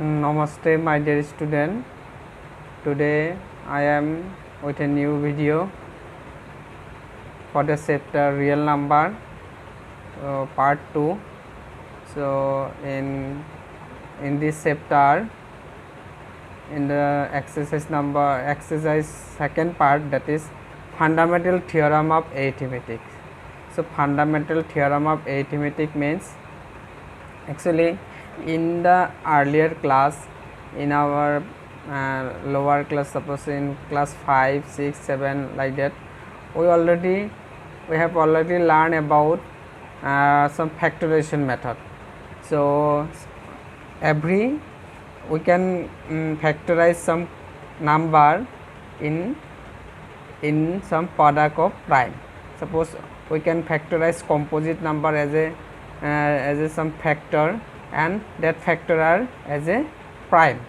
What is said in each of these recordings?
Namaste my dear student. Today I am with a new video for the chapter real number part 2. So in this chapter, in the exercise second part, that is fundamental theorem of arithmetic. So fundamental theorem of arithmetic means, actually in the earlier class, in our lower class, suppose in class 5, 6, 7 like that, we have already learned about some factorization method. So we can factorize some number in some product of prime. Suppose we can factorize composite number as a some factor, and that factor are as a prime.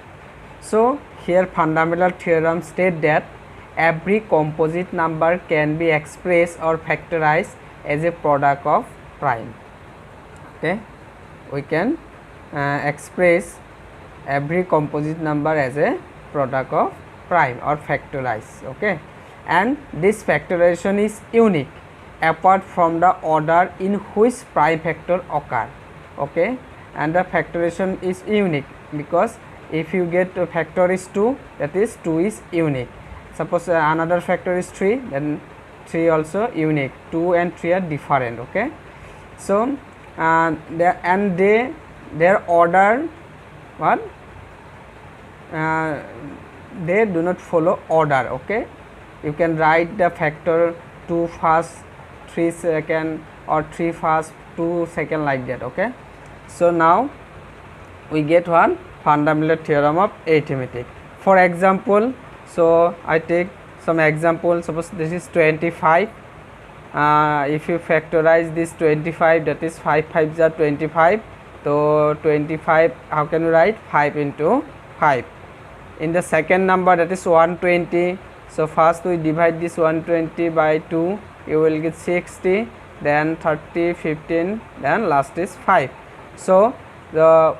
So here fundamental theorem state that every composite number can be expressed or factorized as a product of prime. Okay, we can express every composite number as a product of prime or factorize. Okay, and this factorization is unique apart from the order in which prime factor occur. Okay, and the factorization is unique because if you get a factor is 2, that is 2 is unique. Suppose another factor is 3, then 3 also unique. 2 and 3 are different. Okay, so their order, what they do not follow order. Okay, you can write the factor 2 first, 3 second, or 3 first, 2 second, like that. Okay, so now we get one fundamental theorem of arithmetic. For example, so I take some example. Suppose this is 25. If you factorize this 25, that is 5 5s are 25. So 25, how can you write? 5 into 5. In the second number, that is 120. So first we divide this 120 by 2, you will get 60, then 30, 15, then last is 5. So the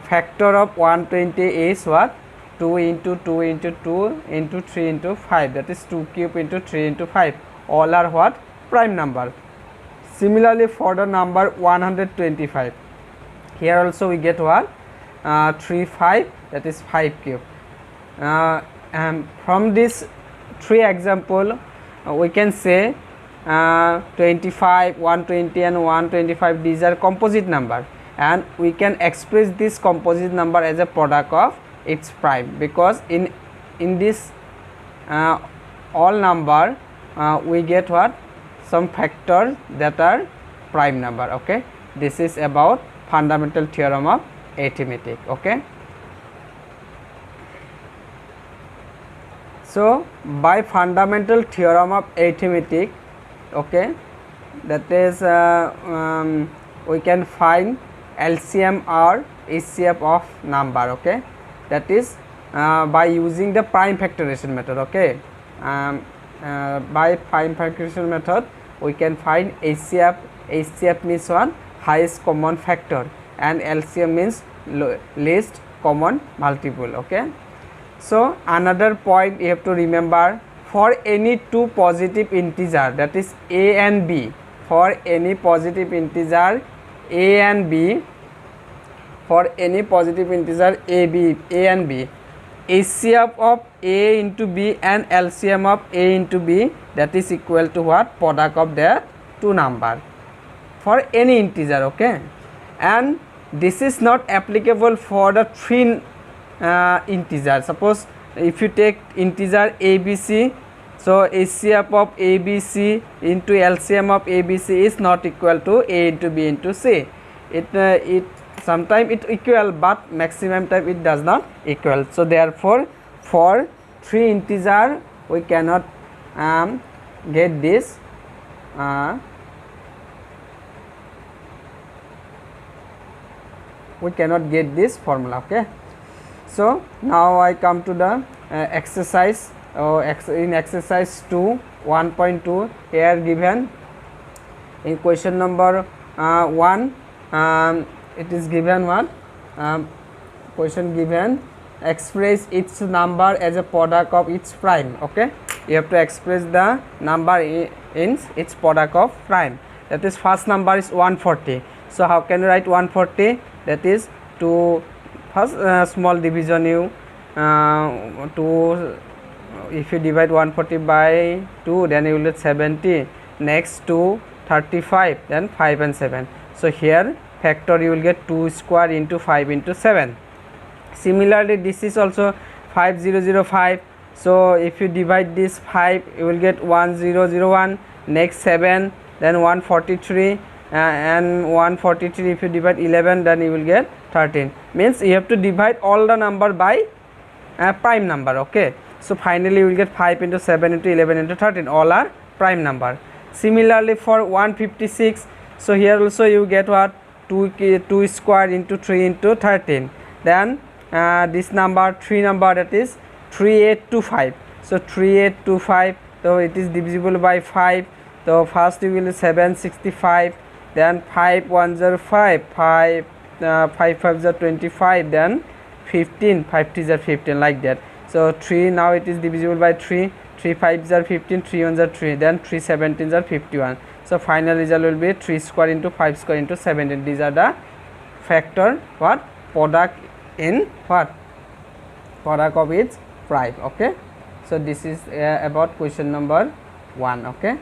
factor of 120 is what? 2 into 2 into 2 into 3 into 5, that is 2 cube into 3 into 5. All are what? Prime number. Similarly for the number 125, here also we get what? 3 5, that is 5 cube. And from this 3 example, we can say 25, 120 and 125, these are composite number, and we can express this composite number as a product of its prime, because in this all number we get what? Some factors that are prime number. Okay, this is about fundamental theorem of arithmetic. Okay, so by fundamental theorem of arithmetic, okay, that is we can find LCM or HCF of number. Okay, that is by using the prime factorization method. Okay, by prime factorization method we can find HCF. HCF means one highest common factor, and LCM means least common multiple. Okay, so another point you have to remember, for any two positive integer, that is a and b, for any positive integer a and b, for any positive integer a and b, HCF of a into b and LCM of a into b, that is equal to what? Product of their two number for any integer. Okay, and this is not applicable for the three integer. Suppose if you take integer abc, so HCF of abc into LCM of abc is not equal to a into b into c. It sometimes it equal, but maximum time it does not equal. So therefore for 3 integer we cannot get this we cannot get this formula. Okay, so now I come to the exercise. In exercise 2 1.2, here given in question number 1, it is given what? question given, express its number as a product of its prime. Okay, you have to express the number in its product of prime. That is, first number is 140. So how can you write 140? That is, to first small division you if you divide 140 by 2, then you will get 70. Next to 35, then 5 and 7. So here factor you will get 2 square into 5 into 7. Similarly, this is also 5005. So if you divide this 5, you will get 1001. Next 7, then 143, and 143 if you divide 11, then you will get 13. Means you have to divide all the number by prime number. Okay, so finally you will get 5 into 7 into 11 into 13, all are prime number. Similarly for 156, so here also you get what, 2 square into 3 into 13. Then this number 3 number, that is 3825. So 3825, so it is divisible by 5. So first you will 765, then 5105, 5 5 are 25, then 15, 5 3s are 15, like that. So 3, now it is divisible by 3, 3 5s are 15, 3 1s are 3, then 3 17s are 51. So final result will be 3 square into 5 square into 17. These are the factor what, product in what, product of its prime. Okay, so this is about question number 1. Okay,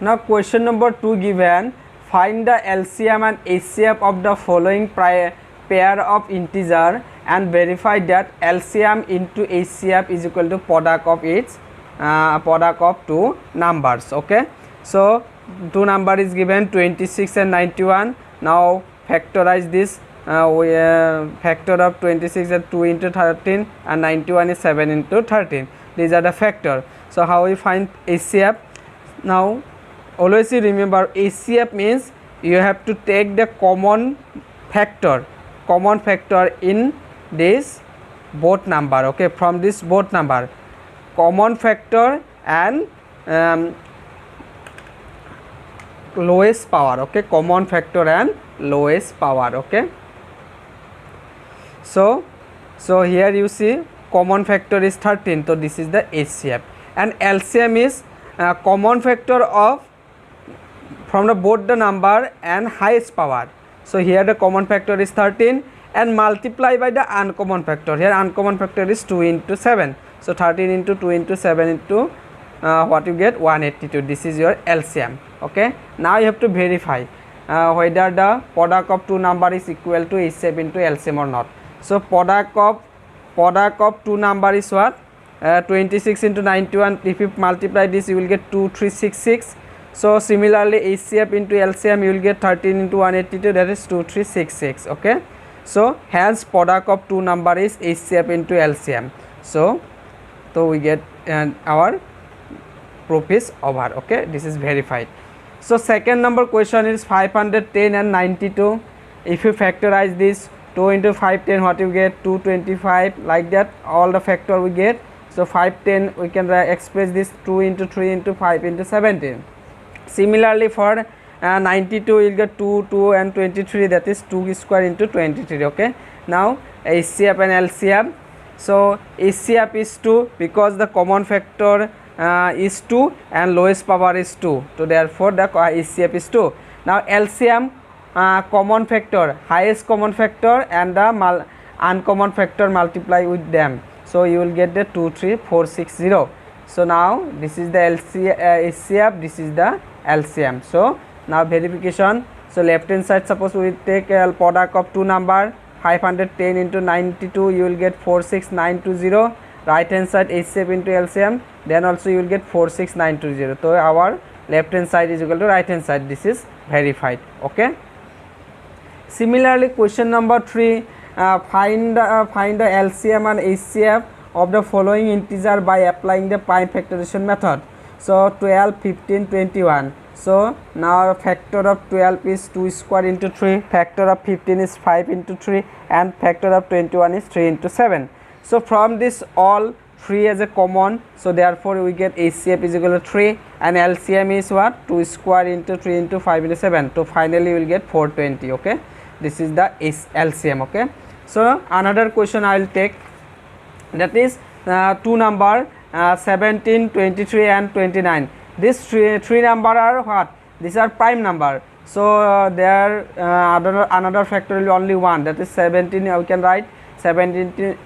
now question number 2 given, find the LCM and HCF of the following pair of integer and verify that LCM into HCF is equal to product of its product of two numbers. Okay, so two number is given 26 and 91. Now factorize this. We factor of 26 is 2 into 13 and 91 is 7 into 13. These are the factor. So how we find HCF? Now always you remember, HCF means you have to take the common factor in this both number. Okay, from this both number, common factor and lowest power. Okay, common factor and lowest power. Okay, so here you see common factor is 13, so this is the HCF, and LCM is common factor of from the both the number and highest power. So here the common factor is 13 and multiply by the uncommon factor. Here uncommon factor is 2 into 7. So 13 into 2 into 7 into what you get, 182. This is your LCM. Okay, now you have to verify whether the product of two number is equal to HCF into LCM or not. So product of two number is what, 26 into 91. If you multiply this, you will get 2366. So similarly HCF into LCM, you will get 13 into 182, that is 2366. Okay, so hence product of two number is HCF into LCM. So we get our proof is over. Okay, this is verified. So second number question is 510 and 92. If you factorize this, 2 into 510, what you get, 225, like that, all the factor we get. So 510 we can express this 2 into 3 into 5 into 17. Similarly for 92 you will get 2, 2 and 23, that is 2 square into 23. Okay, now HCF and LCM. So HCF is 2 because the common factor is 2 and lowest power is 2, so therefore the HCF is 2. Now LCM, common factor, highest common factor and the uncommon factor multiply with them, so you will get the 23460. So now this is the HCF, this is the LCM. So now verification. So left hand side, suppose we take a product of two number, 510 into 92, you will get 46920. Right hand side HCF into LCM, then also you will get 46920. So our left hand side is equal to right hand side. This is verified. Okay, similarly question number 3, find the LCM and HCF of the following integer by applying the prime factorization method. So 12, 15, 21. So now factor of 12 is 2 square into 3, factor of 15 is 5 into 3, and factor of 21 is 3 into 7. So from this all 3 as a common, so therefore we get HCF is equal to 3 and LCM is what, 2 square into 3 into 5 into 7. So finally we will get 420. Okay, This is the LCM. Okay, so another question I will take, that is two number 17, 23 and 29. These three number are what? These are prime number. So there another factor will be only 1, that is 17. We can write 17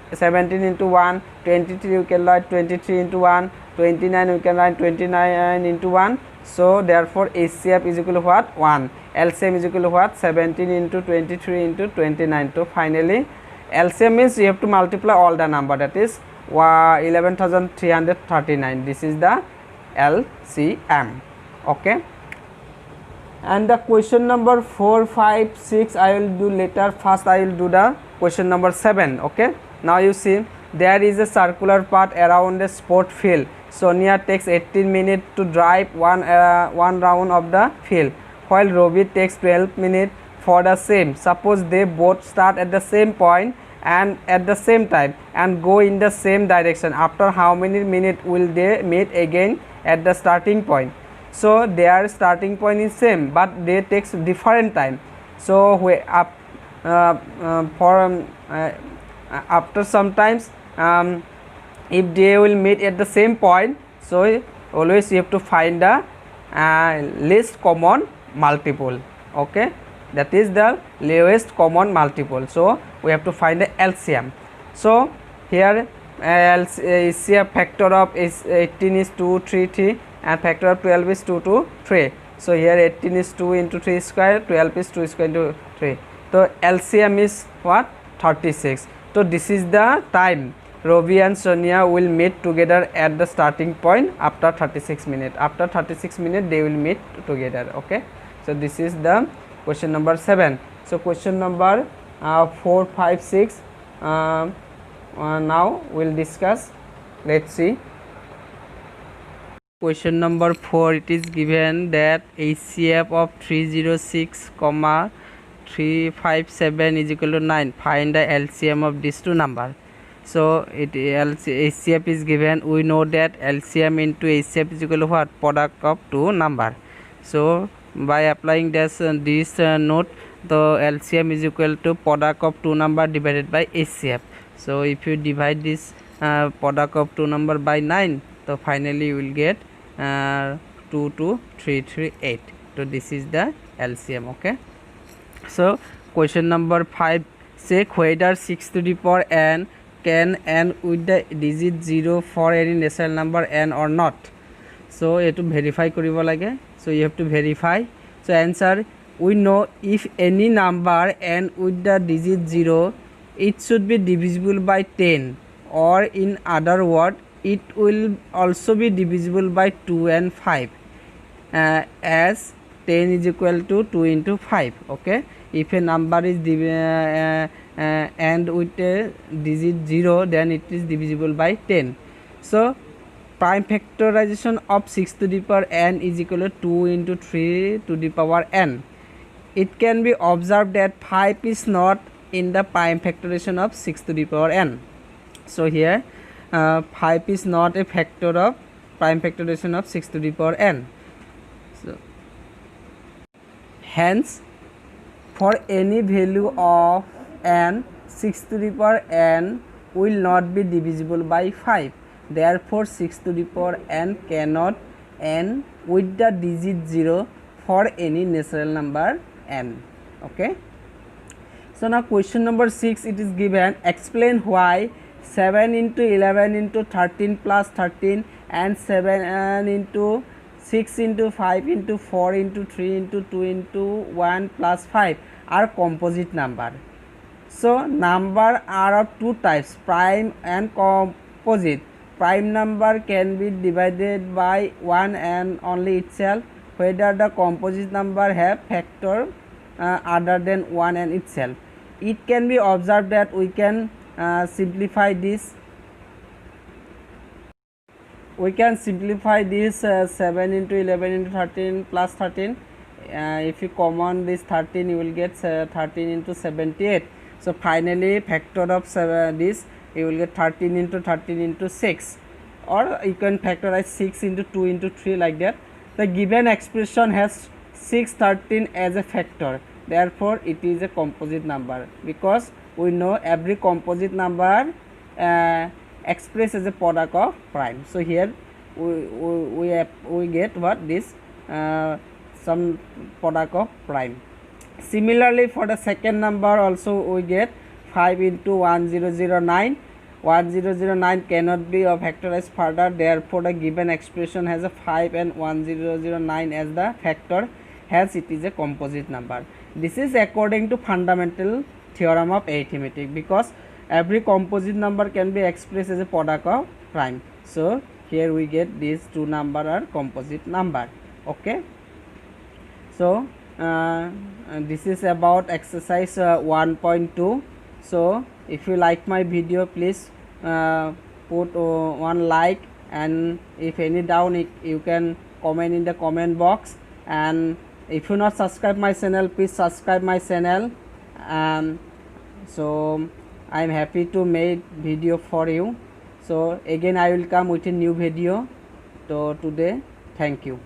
into 1, 23 we can write 23 into 1, 29 we can write 29 into 1. So therefore HCF is equal to what? 1. LCM is equal to what? 17 into 23 into 29. So finally LCM means you have to multiply all the number, that is 11,339. This is the LCM. Okay, and the question number 4, 5, 6 I will do later. First I will do the question number 7. Okay, now you see there is a circular path around a sport field. Sonia takes 18 minutes to drive one round of the field, while Robbie takes 12 minutes for the same. Suppose they both start at the same point and at the same time and go in the same direction. After how many minutes will they meet again at the starting point? So their starting point is same, but they takes different time. So after sometimes if they will meet at the same point, so always you have to find the least common multiple. Okay, that is the lowest common multiple. So we have to find the LCM. So here LCM factor of 18 is 2, 3, 3 and factor of 12 is 2, 2, 3. So here 18 is 2 into 3 square, 12 is 2 square into 3. So LCM is what? 36. So this is the time Robbie and Sonia will meet together at the starting point after 36 minutes. After 36 minutes they will meet together. Okay, so this is the question number 7. So question number 4, 5, 6 now we'll discuss. Let's see. Question number 4, it is given that HCF of 306, 357 is equal to 9. Find the LCM of these two numbers. So HCF is given. We know that LCM into HCF is equal to what? Product of two number. So by applying this note, the LCM is equal to product of two number divided by HCF. So if you divide this product of two number by 9, so finally you will get 22338. So this is the LCM. Okay, so question number 5, check whether 6 to the power n can end with the digit 0 for any natural number n or not. So etu verify koribo lage. So you have to verify. So answer, we know if any number end with the digit 0, it should be divisible by 10, or in other word it will also be divisible by 2 and 5, as 10 is equal to 2 into 5. Okay, if a number is end with a digit 0, then it is divisible by 10. So prime factorization of 6 to the power n is equal to 2 into 3 to the power n. It can be observed that 5 is not in the prime factorization of 6 to the power n. So here 5 is not a factor of prime factorization of 6 to the power n. So hence for any value of n, 6 to the power n will not be divisible by 5. Therefore 6 to the power n cannot end with the digit 0 for any natural number n. Okay, so now question number 6, it is given, explain why 7 into 11 into 13 plus 13 and 7 into 6 into 5 into 4 into 3 into 2 into 1 plus 5 are composite number. So number are of two types, prime and composite. Prime number can be divided by 1 and only itself, whether the composite number have factor other than 1 and itself. It can be observed that we can simplify this. We can simplify this 7 into 11 into 13 plus 13. If you common this 13, you will get 13 into 78. So finally factor of this, you will get 13 into 13 into 6, or you can factorize 6 into 2 into 3 like that. The given expression has 6, 13 as a factor. therefore it is a composite number, because we know every composite number expressed as a product of prime. So here we get what this some product of prime. Similarly, for the second number also we get 5 into 1009. 1009 cannot be factorized further, therefore the given expression has a 5 and 1009 as the factor, hence it is a composite number. This is according to fundamental theorem of arithmetic, because every composite number can be expressed as a product of prime. So here we get these two number are composite number. Okay, so this is about exercise 1.2. so if you like my video, please put one like, and if any doubt you can comment in the comment box, and if you not subscribe my channel, please subscribe my channel. So I am happy to make video for you. So again I will come with a new video. So today, thank you.